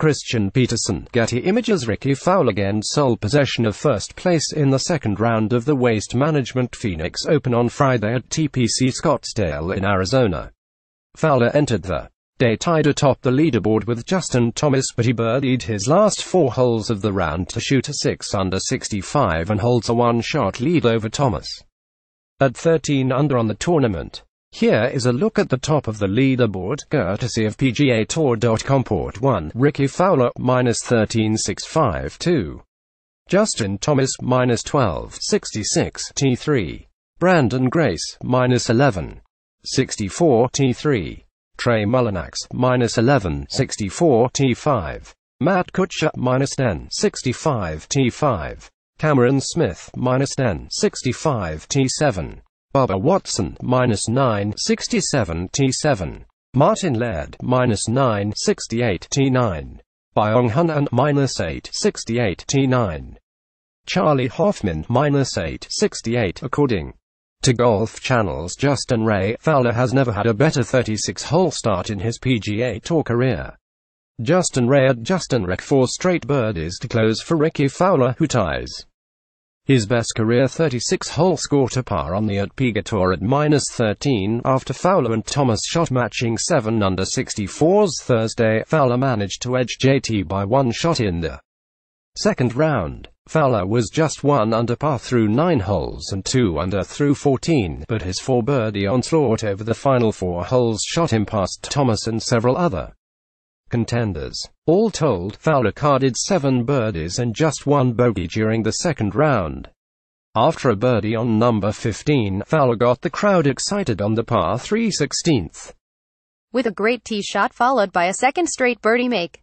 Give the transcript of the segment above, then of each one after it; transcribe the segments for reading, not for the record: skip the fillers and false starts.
Christian Peterson. Getty Images. Rickie Fowler gained sole possession of first place in the second round of the Waste Management Phoenix Open on Friday at TPC Scottsdale in Arizona. Fowler entered the day tied atop the leaderboard with Justin Thomas, but he birdied his last 4 holes of the round to shoot a 6 under 65 and holds a one-shot lead over Thomas at 13 under on the tournament. Here is a look at the top of the leaderboard, courtesy of PGAtour.com. Port 1, Rickie Fowler, -13.652. Justin Thomas, -12.66 T3. Brandon Grace, -11.64 T3. Trey Mullinax, -11.64 T5. Matt Kuchar, -10.65 T5. Cameron Smith, -10.65 T7. Bubba Watson, -9.67 T7. Martin Laird, -9.68 T9. Byung Hun An, -8.68 T9. Charlie Hoffman, -8.68. According to Golf Channel's Justin Ray, Fowler has never had a better 36-hole start in his PGA Tour career. Justin Ray at Justin Rec. 4 straight birdies to close for Rickie Fowler, who ties his best career 36-hole score to par on the at PGA at -13 after Fowler and Thomas shot matching 7 under 64s Thursday. Fowler managed to edge JT by 1 shot in the second round. Fowler was just 1 under par through 9 holes and 2 under through 14, but his 4-birdie onslaught over the final 4 holes shot him past Thomas and several other contenders. All told, Fowler carded 7 birdies and just 1 bogey during the second round. After a birdie on number 15, Fowler got the crowd excited on the par 3 16th. With a great tee shot followed by a second straight birdie make.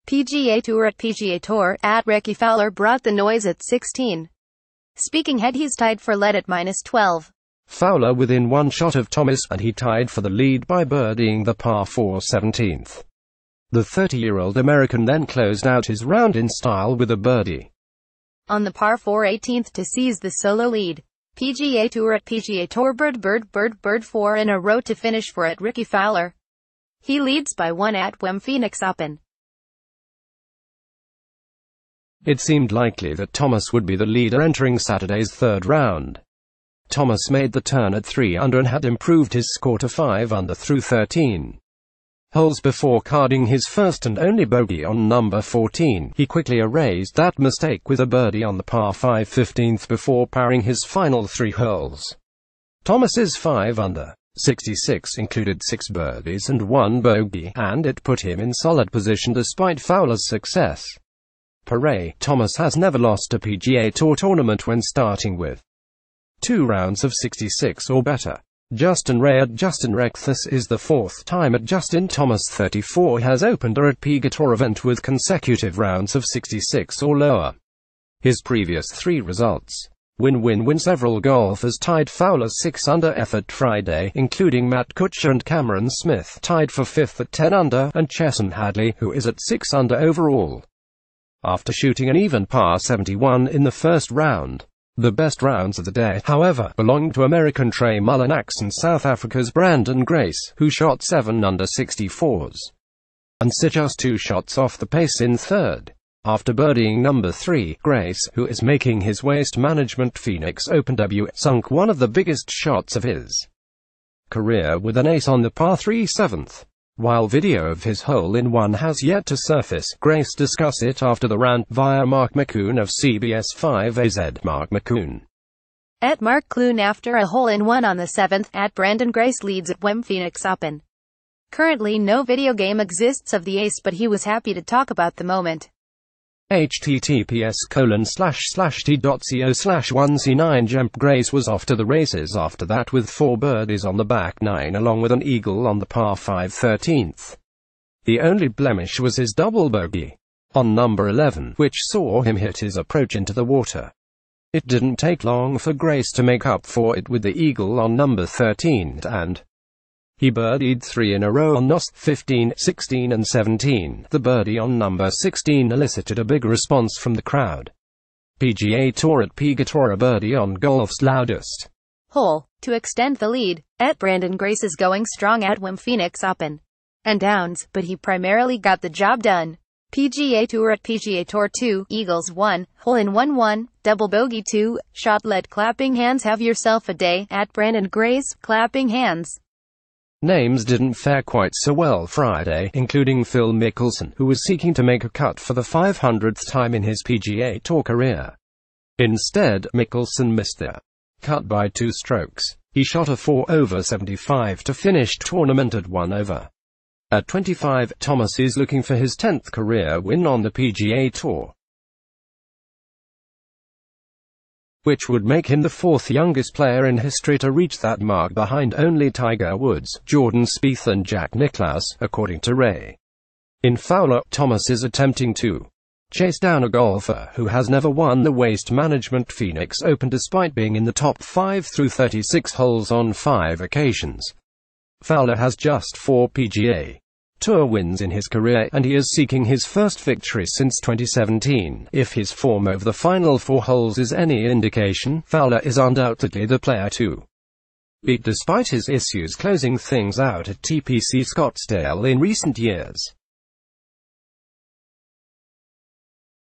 PGA Tour at PGA Tour, at Rickie Fowler brought the noise at 16. Speaking head, he's tied for lead at -12. Fowler within 1 shot of Thomas, and he tied for the lead by birdieing the par 4 17th. The 30-year-old American then closed out his round in style with a birdie on the par 4 18th to seize the solo lead. PGA Tour at PGA Tour bird 4 in a row to finish for at Rickie Fowler. He leads by 1 at Phoenix Open. It seemed likely that Thomas would be the leader entering Saturday's third round. Thomas made the turn at 3 under and had improved his score to 5 under through 13 holes before carding his first and only bogey on number 14. He quickly erased that mistake with a birdie on the par 5 15th before parring his final 3 holes. Thomas's 5 under 66 included 6 birdies and 1 bogey, and it put him in solid position despite Fowler's success. Hooray! Thomas has never lost a PGA Tour tournament when starting with 2 rounds of 66 or better. Justin Ray at Justin Rec. This is the 4th time at Justin Thomas 34 has opened a at PGA Tour event with consecutive rounds of 66 or lower. His previous 3 results: win-win-win. Several golfers tied Fowler's 6 under effort Friday, including Matt Kuchar and Cameron Smith, tied for 5th at 10 under, and Chesson Hadley, who is at 6 under overall, after shooting an even par 71 in the first round. The best rounds of the day, however, belonged to American Trey Mullinax and South Africa's Brandon Grace, who shot 7 under 64s and sit just 2 shots off the pace in third. After birdieing number 3, Grace, who is making his Waste Management Phoenix Open debut, sunk one of the biggest shots of his career with an ace on the par 3 7th. While video of his hole-in-one has yet to surface, Grace discussed it after the round via Mark McCoon of CBS 5 AZ. Mark McCoon at Mark Clune after a hole-in-one on the 7th, at Brandon Grace leads at Phoenix Open. Currently no video game exists of the ace, but he was happy to talk about the moment. https://t.co/1c9 Grace was off to the races after that with 4 birdies on the back 9 along with an eagle on the par 5 13th. The only blemish was his double bogey on number 11, which saw him hit his approach into the water. It didn't take long for Grace to make up for it with the eagle on number 13, and he birdied 3 in a row on NOS 15, 16 and 17. The birdie on number 16 elicited a big response from the crowd. PGA Tour at PGA Tour, a birdie on golf's loudest hole to extend the lead. At Brandon Grace is going strong at Phoenix Open and Downs, but he primarily got the job done PGA Tour at PGA Tour 2, Eagles 1, hole-in-one 1, double bogey 2, shot led clapping hands. Have yourself a day, at Brandon Grace, clapping hands. Names didn't fare quite so well Friday, including Phil Mickelson, who was seeking to make a cut for the 500th time in his PGA Tour career. Instead, Mickelson missed the cut by 2 strokes. He shot a 4 over 75 to finish tournament at 1 over. At 25, Thomas is looking for his 10th career win on the PGA Tour, which would make him the 4th youngest player in history to reach that mark, behind only Tiger Woods, Jordan Spieth and Jack Nicklaus, according to Ray. In Fowler, Thomas is attempting to chase down a golfer who has never won the Waste Management Phoenix Open despite being in the top 5 through 36 holes on 5 occasions. Fowler has just 4 PGA Tour wins in his career, and he is seeking his first victory since 2017. If his form over the final 4 holes is any indication, Fowler is undoubtedly the player to beat despite his issues closing things out at TPC Scottsdale in recent years.